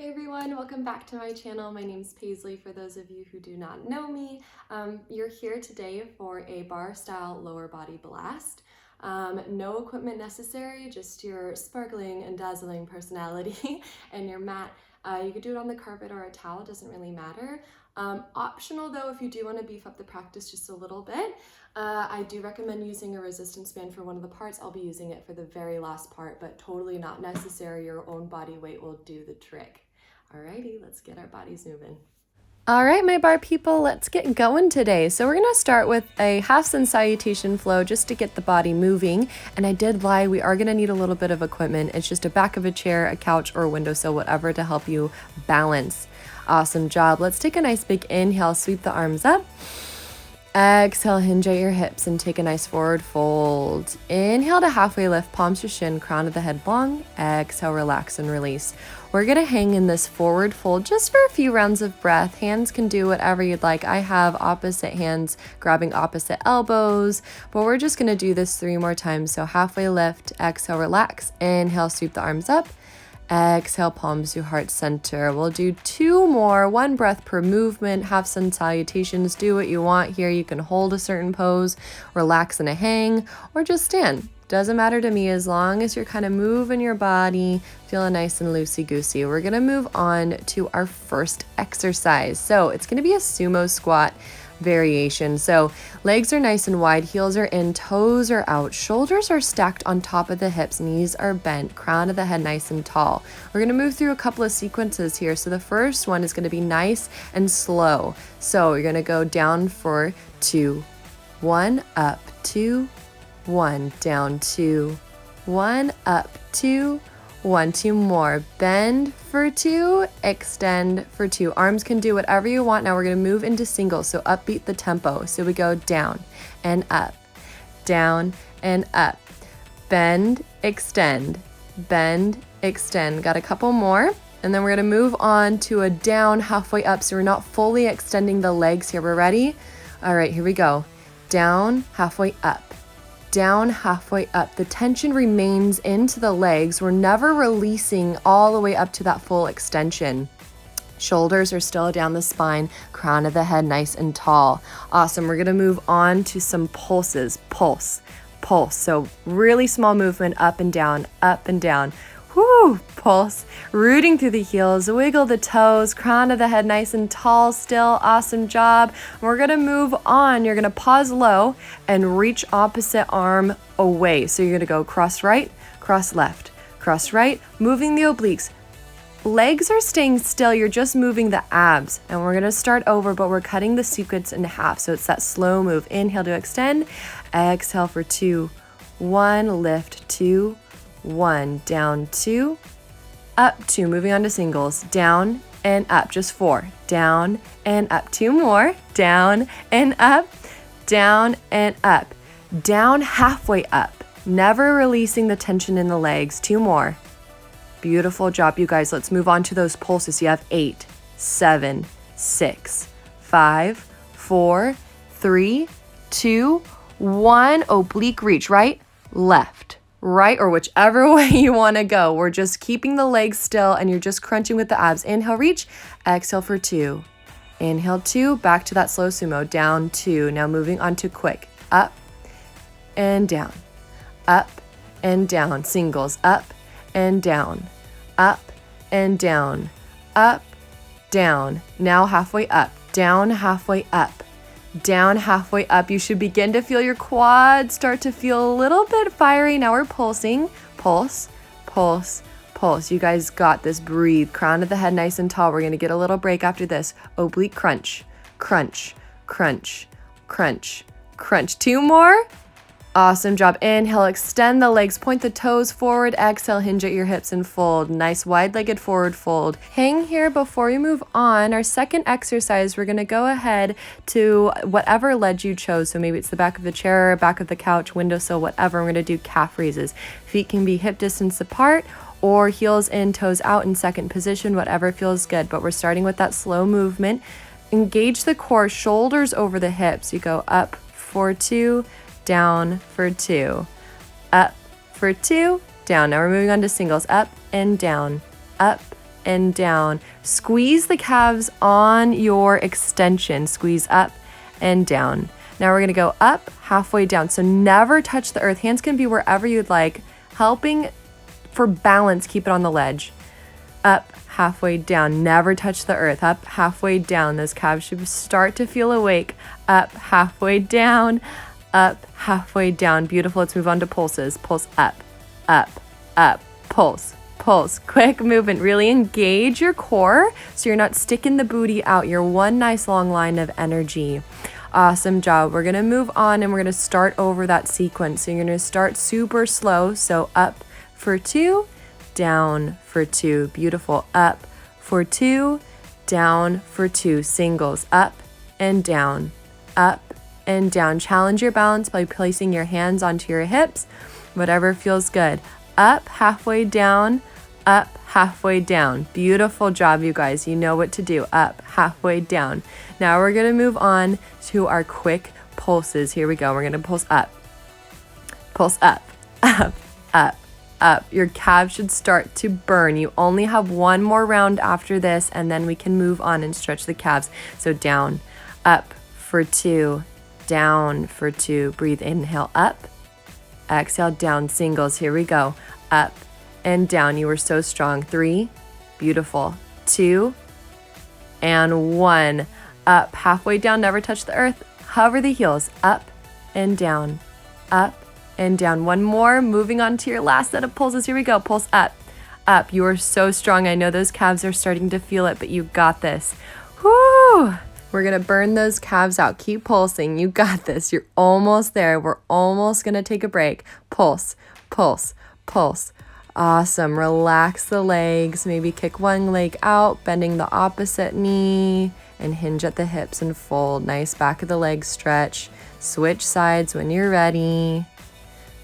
Hey everyone, welcome back to my channel. My name's Paisley for those of you who do not know me. You're here today for a bar style lower body blast. No equipment necessary, just your sparkling and dazzling personality and your mat. You could do it on the carpet or a towel, it doesn't really matter. Optional though, if you do want to beef up the practice just a little bit, I do recommend using a resistance band for one of the parts. I'll be using it for the very last part, but totally not necessary. Your own body weight will do the trick. Alrighty, let's get our bodies moving. All right, my bar people, let's get going today. So we're gonna start with a half sun salutation flow just to get the body moving. And I did lie, we are gonna need a little bit of equipment. It's just a back of a chair, a couch, or a windowsill, whatever, to help you balance. Awesome job. Let's take a nice big inhale, sweep the arms up. Exhale, hinge at your hips and take a nice forward fold. Inhale to halfway lift, palms to shin, crown of the head long. Exhale, relax and release. We're gonna hang in this forward fold just for a few rounds of breath. Hands can do whatever you'd like. I have opposite hands grabbing opposite elbows, but we're just gonna do this 3 more times. So halfway lift, exhale, relax. Inhale, sweep the arms up. Exhale, palms to heart center. We'll do 2 more, 1 breath per movement, half sun salutations. Do what you want here. You can hold a certain pose, relax in a hang, or just stand. Doesn't matter to me as long as you're kind of moving your body, feeling nice and loosey-goosey. We're gonna move on to our first exercise. So it's gonna be a sumo squat variation. So legs are nice and wide, heels are in, toes are out, shoulders are stacked on top of the hips, knees are bent, crown of the head nice and tall. We're going to move through a couple of sequences here. So the first one is going to be nice and slow. So you're going to go down for 2, 1, up, 2, 1, down, 2, 1, up, 2, 1, 2 more. Bend for 2, extend for 2. Arms can do whatever you want. Now we're going to move into singles, so upbeat the tempo. So we go down and up, down and up. Bend, extend, bend, extend. Got a couple more. And then we're going to move on to a down halfway up, so we're not fully extending the legs here. We're ready? All right, here we go. Down, halfway up. Down, halfway up. The tension remains into the legs. We're never releasing all the way up to that full extension. Shoulders are still down the spine, crown of the head nice and tall. Awesome. We're going to move on to some pulses. Pulse, pulse. So really small movement up and down, up and down. Whoo, pulse, rooting through the heels, wiggle the toes, crown of the head nice and tall still. Awesome job. We're gonna move on. You're gonna pause low and reach opposite arm away. So you're gonna go cross right, cross left, cross right, moving the obliques. Legs are staying still, you're just moving the abs. And we're gonna start over, but we're cutting the sequence in half. So it's that slow move. Inhale to extend, exhale for 2, 1, lift, 2, 1, down, 2, up, 2, moving on to singles, down and up, just 4, down and up, 2 more, down and up, down and up, down halfway up, never releasing the tension in the legs, 2 more. Beautiful job, you guys. Let's move on to those pulses. You have 8, 7, 6, 5, 4, 3, 2, 1, oblique reach, right, left, right, or whichever way you want to go. We're just keeping the legs still and you're just crunching with the abs. Inhale, reach, exhale for 2. Inhale, 2, back to that slow sumo, down, 2. Now moving on to quick, up and down, up and down, singles, up and down, up and down, up, down. Now halfway up, down, halfway up. Down, halfway up. You should begin to feel your quads start to feel a little bit fiery. Now we're pulsing. Pulse, pulse, pulse. You guys got this. Breathe. Crown of the head nice and tall. We're going to get a little break after this. Oblique crunch, crunch, crunch, crunch, crunch. 2 more. Awesome job. Inhale, extend the legs, point the toes forward. Exhale, hinge at your hips and fold. Nice wide-legged forward fold. Hang here before we move on. Our second exercise, we're going to go ahead to whatever ledge you chose. So maybe it's the back of the chair, back of the couch, windowsill, whatever. We're going to do calf raises. Feet can be hip distance apart or heels in, toes out in second position, whatever feels good. But we're starting with that slow movement. Engage the core, shoulders over the hips. You go up for 2, down for 2, up for 2, down. Now we're moving on to singles, up and down, up and down. Squeeze the calves on your extension. Squeeze up and down. Now we're gonna go up, halfway down. So never touch the earth. Hands can be wherever you'd like. Helping for balance, keep it on the ledge. Up, halfway down. Never touch the earth. Up, halfway down. Those calves should start to feel awake. Up, halfway down. Up, halfway down. Beautiful. Let's move on to pulses. Pulse up, up, up. Pulse, pulse. Quick movement. Really engage your core so you're not sticking the booty out. You're one nice long line of energy. Awesome job. We're going to move on and we're going to start over that sequence. So you're going to start super slow. So up for 2, down for 2. Beautiful. Up for 2, down for 2. Singles. Up and down. Up and down. Challenge your balance by placing your hands onto your hips. Whatever feels good. Up, halfway down. Up, halfway down. Beautiful job, you guys. You know what to do. Up, halfway down. Now we're going to move on to our quick pulses. Here we go. We're going to pulse up. Pulse up, up, up, up. Your calves should start to burn. You only have one more round after this, and then we can move on and stretch the calves. So down, up for 2, down for 2. Breathe, inhale, up. Exhale, down, singles. Here we go. Up and down. You were so strong. 3, beautiful. 2, and 1. Up, halfway down, never touch the earth. Hover the heels. Up and down. Up and down. One more. Moving on to your last set of pulses. Here we go. Pulse up. Up. You are so strong. I know those calves are starting to feel it, but you got this. Whoo! We're going to burn those calves out. Keep pulsing. You got this. You're almost there. We're almost going to take a break. Pulse, pulse, pulse. Awesome. Relax the legs. Maybe kick one leg out, bending the opposite knee, and hinge at the hips and fold. Nice back of the leg stretch. Switch sides when you're ready.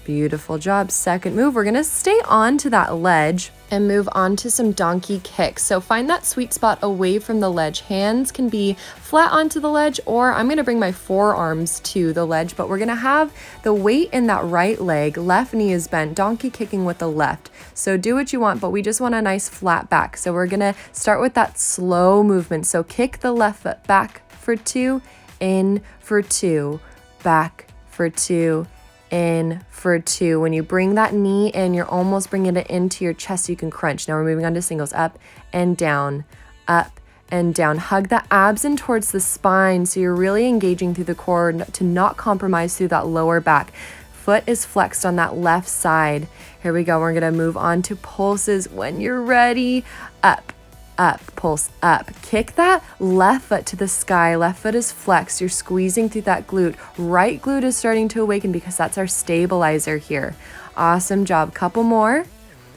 Beautiful job. Second move, we're going to stay on to that ledge and move on to some donkey kicks. So find that sweet spot away from the ledge. Hands can be flat onto the ledge, or I'm going to bring my forearms to the ledge, but we're going to have the weight in that right leg. Left knee is bent, donkey kicking with the left. So do what you want, but we just want a nice flat back. So we're going to start with that slow movement. So kick the left foot back for 2, in for 2, back for 2, in for 2. When you bring that knee in, you're almost bringing it into your chest so you can crunch. Now we're moving on to singles. Up and down, up and down. Hug the abs in towards the spine so you're really engaging through the core to not compromise through that lower back. Foot is flexed on that left side. Here we go. We're going to move on to pulses when you're ready. Up, up, pulse up. Kick that left foot to the sky. Left foot is flexed. You're squeezing through that glute. Right glute is starting to awaken because that's our stabilizer here. Awesome job. Couple more.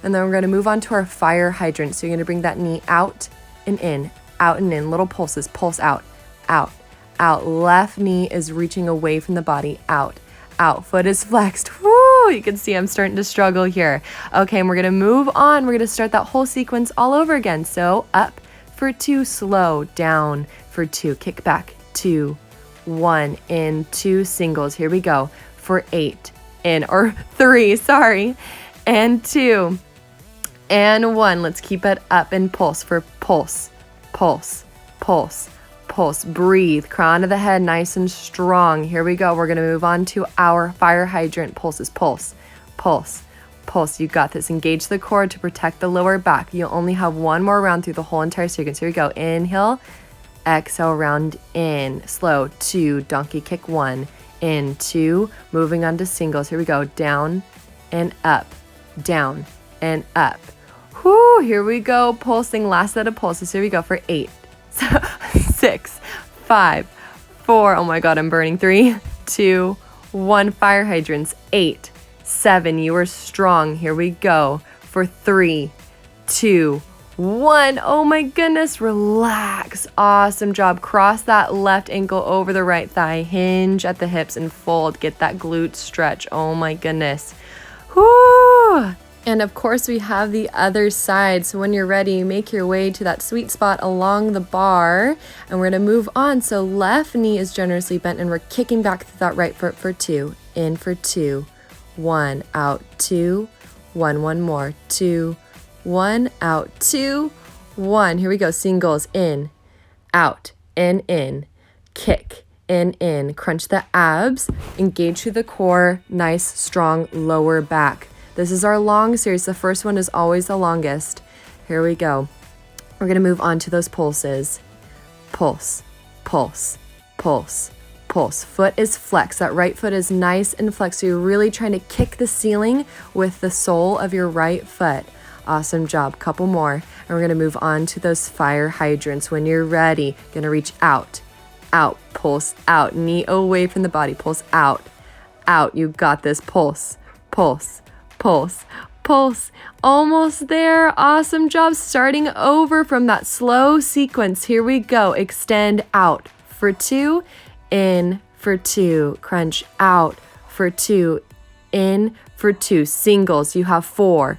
And then we're going to move on to our fire hydrant. So you're going to bring that knee out and in, out and in. Little pulses. Pulse out, out, out. Left knee is reaching away from the body. Out, out. Foot is flexed. Woo! You can see I'm starting to struggle here. Okay, and we're going to move on. We're going to start that whole sequence all over again. So up for 2, slow, down for 2, kick back, 2, 1, in, 2, singles. Here we go. For 8, in, or 3, sorry, and 2, and 1. Let's keep it up and pulse for pulse, pulse, pulse, pulse. Breathe, crown of the head nice and strong. Here we go. We're going to move on to our fire hydrant pulses. Pulse, pulse, pulse. You got this. Engage the core to protect the lower back. You'll only have one more round through the whole entire sequence. Here we go. Inhale, exhale, round in. Slow, 2, donkey kick 1, in, 2. Moving on to singles. Here we go. Down and up, down and up. Whoo, here we go. Pulsing, last set of pulses. Here we go for 8. 6, 5, 4, oh my God, I'm burning. 3, 2, 1, fire hydrants. 8, 7, you are strong. Here we go for 3, 2, 1. Oh my goodness, relax. Awesome job. Cross that left ankle over the right thigh. Hinge at the hips and fold. Get that glute stretch. Oh my goodness. Whoo! And of course we have the other side. So when you're ready, make your way to that sweet spot along the bar and we're gonna move on. So left knee is generously bent and we're kicking back through that right foot for 2, in for 2, 1, out, 2, 1, one more, 2, 1, out, 2, 1. Here we go. Singles, in, out, in, kick, in. Crunch the abs, engage through the core, nice, strong lower back. This is our long series. The first one is always the longest. Here we go. We're going to move on to those pulses. Pulse, pulse, pulse, pulse. Foot is flexed. That right foot is nice and flexed. So you're really trying to kick the ceiling with the sole of your right foot. Awesome job. Couple more. And we're going to move on to those fire hydrants. When you're ready, going to reach out, pulse out. Knee away from the body. Pulse out. You got this. Pulse, pulse, pulse, pulse. Almost there. Awesome job. Starting over from that slow sequence. Here we go. Extend out for 2, in for 2. Crunch out for 2, in for 2. Singles. You have 4.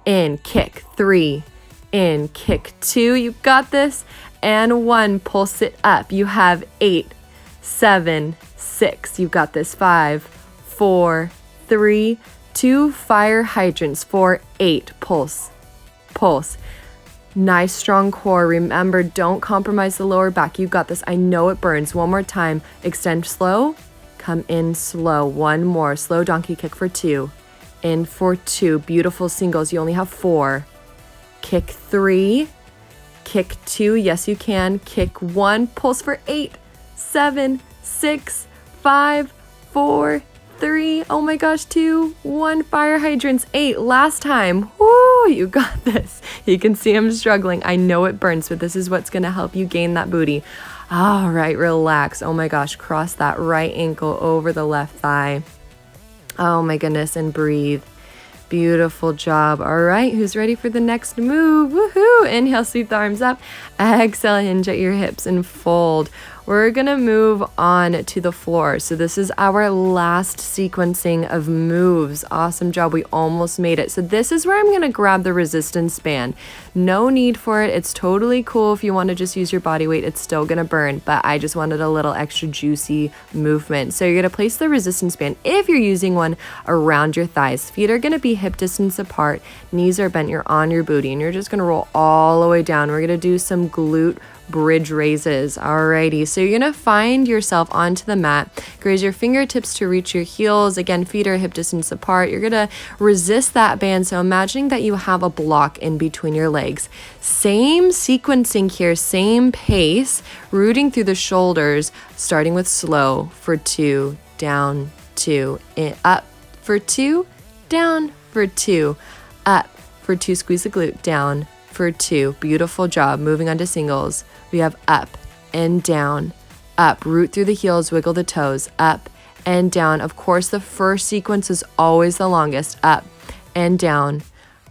In, kick 3, in, kick 2. You got this. And 1. Pulse it up. You have 8, 7, 6. You got this. 5, 4, 3, 2 fire hydrants for 8. Pulse, pulse. Nice strong core. Remember, don't compromise the lower back. You got this. I know it burns. One more time. Extend slow. Come in slow. 1 more. Slow donkey kick for 2. In for 2. Beautiful singles. You only have 4. Kick 3. Kick 2. Yes, you can. Kick 1. Pulse for 8, 7, 6, 5, 4, 3, oh my gosh, 2, 1, fire hydrants, 8, last time. Woo, you got this. You can see I'm struggling. I know it burns, but this is what's gonna help you gain that booty. All right, relax. Oh my gosh, cross that right ankle over the left thigh. Oh my goodness, and breathe. Beautiful job. All right, who's ready for the next move? Woohoo! Inhale, sweep the arms up. Exhale, hinge at your hips and fold. We're gonna move on to the floor. So this is our last sequencing of moves. Awesome job, we almost made it. So this is where I'm gonna grab the resistance band. No need for it, it's totally cool if you wanna just use your body weight, it's still gonna burn, but I just wanted a little extra juicy movement. So you're gonna place the resistance band, if you're using one, around your thighs. Feet are gonna be hip distance apart, knees are bent, you're on your booty, and you're just gonna roll all the way down. We're gonna do some glute bridge raises. Alrighty, so you're gonna find yourself onto the mat, raise your fingertips to reach your heels. Again, feet are hip distance apart. You're gonna resist that band, so imagining that you have a block in between your legs. Same sequencing here, same pace, rooting through the shoulders, starting with slow for 2, down, 2, in, up for 2, down for 2, up for 2, squeeze the glute, down for 2. Beautiful job. Moving on to singles. We have up and down, up, root through the heels, wiggle the toes, up and down. Of course, the first sequence is always the longest. Up and down,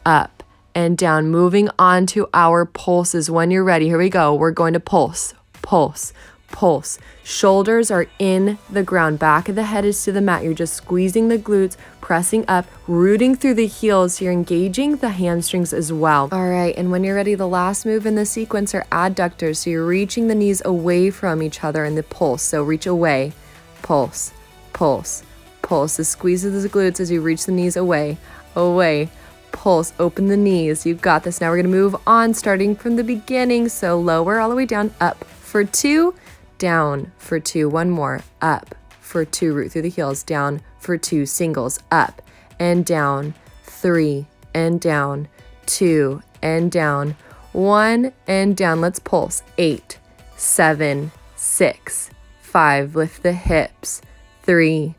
up and down. Moving on to our pulses. When you're ready, here we go. We're going to pulse, pulse, pulse. Shoulders are in the ground. Back of the head is to the mat. You're just squeezing the glutes, pressing up, rooting through the heels. You're engaging the hamstrings as well. All right, and when you're ready, the last move in the sequence are adductors. So you're reaching the knees away from each other in the pulse. So reach away, pulse, pulse, pulse. The squeeze of the glutes as you reach the knees away, away, pulse, open the knees. You've got this. Now we're gonna move on, starting from the beginning. So lower all the way down, up for 2, down for 2, 1 more, up for 2, root through the heels, down for 2, singles, up and down, 3 and down, 2 and down, 1 and down. Let's pulse. 8, 7, 6, 5, lift the hips, 3,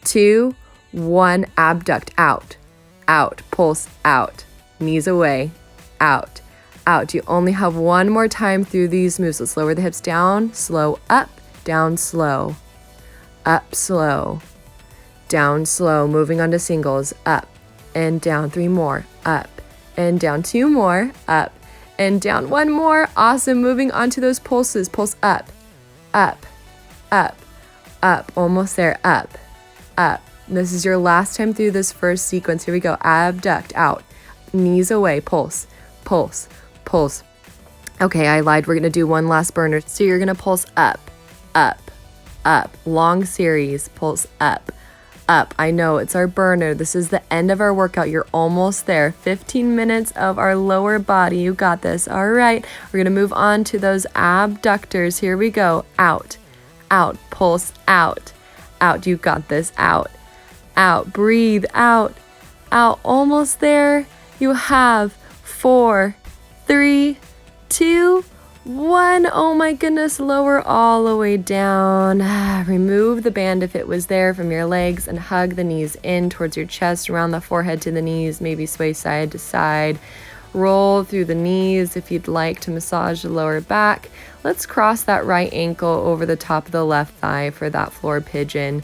2, 1, abduct, out, out, pulse, out, knees away, out, out. You only have 1 more time through these moves. Let's lower the hips down, slow, up, down, slow, up, slow, down, slow. Moving on to singles, up and down, 3 more, up and down, 2 more, up and down, 1 more. Awesome. Moving on to those pulses. Pulse up, up, up, up, almost there, up, up. This is your last time through this first sequence. Here we go. Abduct, out, knees away, pulse, pulse, pulse. Okay, I lied. We're going to do one last burner. So you're going to pulse up, up, up. Long series. Pulse up, up. I know it's our burner. This is the end of our workout. You're almost there. 15 minutes of our lower body. You got this. All right. We're going to move on to those abductors. Here we go. Out, out, pulse out, out. You got this. Out, out, breathe out, out. Almost there. You have 4, 3, 2, 1. Oh my goodness, lower all the way down. Remove the band if it was there from your legs and hug the knees in towards your chest, around the forehead to the knees, maybe sway side to side. Roll through the knees if you'd like to massage the lower back. Let's cross that right ankle over the top of the left thigh for that floor pigeon.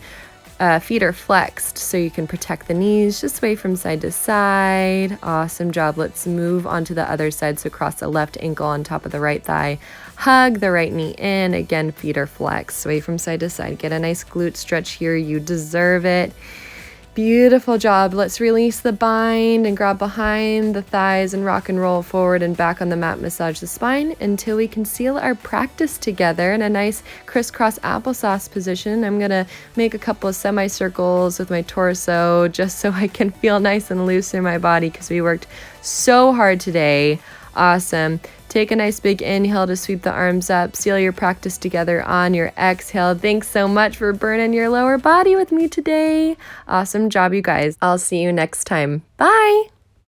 Feet are flexed so you can protect the knees. Just sway from side to side. Awesome job. Let's move on to the other side. So cross the left ankle on top of the right thigh. Hug the right knee in. Again, feet are flexed. Sway from side to side. Get a nice glute stretch here. You deserve it. Beautiful job. Let's release the bind and grab behind the thighs and rock and roll forward and back on the mat. Massage the spine until we can seal our practice together in a nice crisscross applesauce position. I'm going to make a couple of semicircles with my torso just so I can feel nice and loose in my body because we worked so hard today. Awesome. Take a nice big inhale to sweep the arms up. Seal your practice together on your exhale. Thanks so much for burning your lower body with me today. Awesome job, you guys. I'll see you next time. Bye.